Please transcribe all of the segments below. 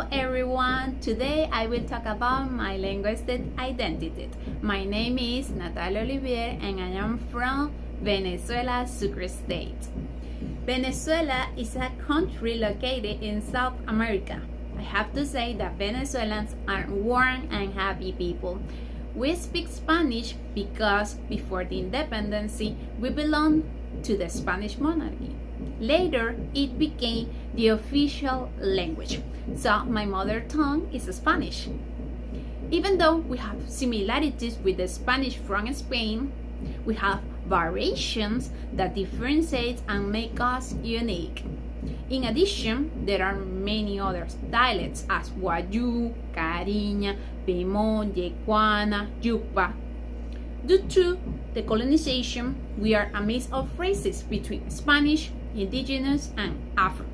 Hello everyone, today I will talk about my linguistic identity. My name is Natalia Olivier and I am from Venezuela, Sucre State. Venezuela is a country located in South America. I have to say that Venezuelans are warm and happy people. We speak Spanish because before the independence we belonged to the Spanish monarchy. Later, it became the official language, so my mother tongue is Spanish. Even though we have similarities with the Spanish from Spain, we have variations that differentiate and make us unique. In addition, there are many other dialects as Guayú, Cariña, Pemón, Yecuana, Yucpa. Due to the colonization, we are a mix of phrases between Spanish, Indigenous, and Afro.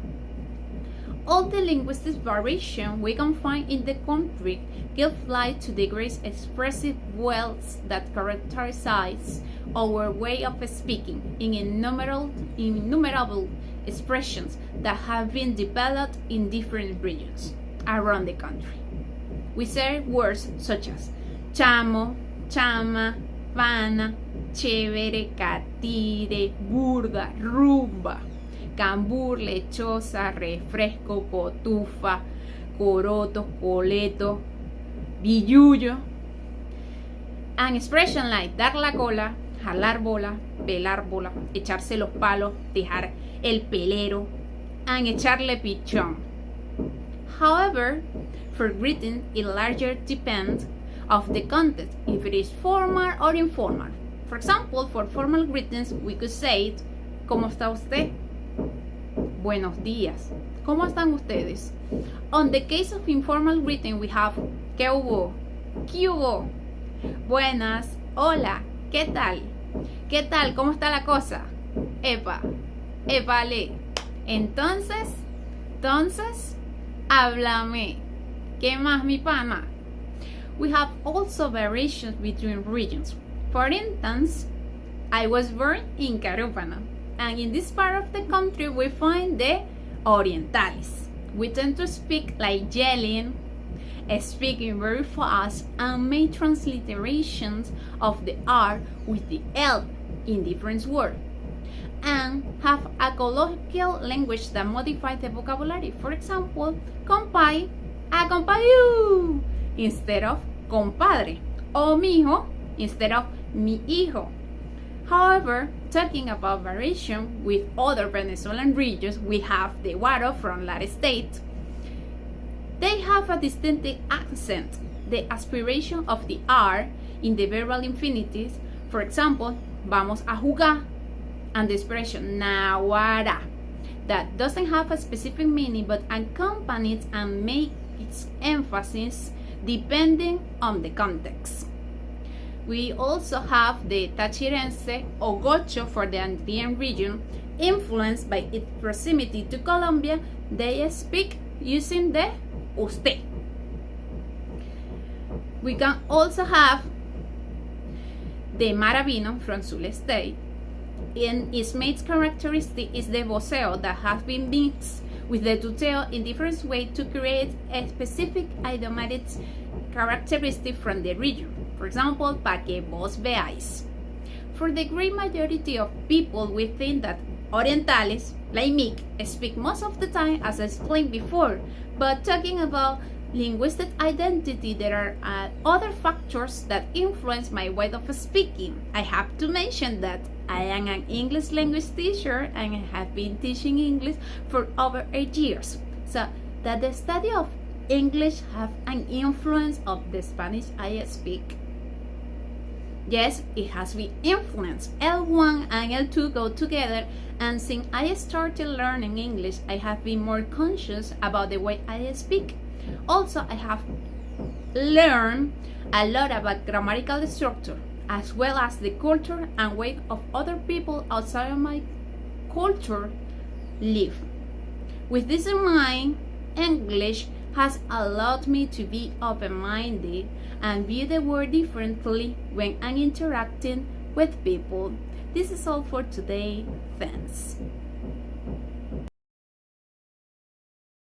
All the linguistic variation we can find in the country give light to the great expressive wealth that characterizes our way of speaking in innumerable expressions that have been developed in different regions around the country. We say words such as chamo, chama, pana, chévere, catire, burda, rumba, cambur, lechosa, refresco, cotufa, coroto, coleto, billullo. An expression like dar la cola, jalar bola, pelar bola, echarse los palos, dejar el pelero, and echarle pichón. However, for greeting, it largely depends of the context, if it is formal or informal. For example, for formal greetings, we could say, ¿Cómo está usted? Buenos días. ¿Cómo están ustedes? On the case of informal greeting, we have ¿Qué hubo? ¿Qué hubo? Buenas, hola, ¿qué tal? ¿Qué tal? ¿Cómo está la cosa? Epa, épale. Entonces, háblame. ¿Qué más, mi pana? We have also variations between regions. For instance, I was born in Carúpano, and in this part of the country we find the Orientales. We tend to speak like yelling, speaking very fast, and make transliterations of the R with the L in different words, and have a colloquial language that modifies the vocabulary. For example, compay, acompañu, instead of compadre, o mijo instead of mi hijo. However, talking about variation with other Venezuelan regions, we have the Guaro from Lara State. They have a distinctive accent, the aspiration of the R in the verbal infinitives. For example, vamos a jugar, and the expression naguará, that doesn't have a specific meaning but accompanies and makes its emphasis depending on the context. We also have the Tachirense or Gocho for the Andean region. Influenced by its proximity to Colombia, they speak using the usted. We can also have the Maravino from Zulia State, and its main characteristic is the voceo that has been mixed with the tuteo in different ways to create a specific idiomatic characteristic from the region. For example, pa que vos veáis. For the great majority of people, we think that Orientales, like me, speak most of the time as I explained before, but talking about linguistic identity, there are other factors that influence my way of speaking. I have to mention that I am an English language teacher and I have been teaching English for over 8 years. So that the study of English have an influence of the Spanish I speak. Yes, it has been influenced. L1 and L2 go together, and since I started learning English, I have been more conscious about the way I speak. Also, I have learned a lot about grammatical structure, as well as the culture and way of other people outside of my culture live. With this in mind, English has allowed me to be open-minded and view the world differently when I'm interacting with people. This is all for today. Thanks.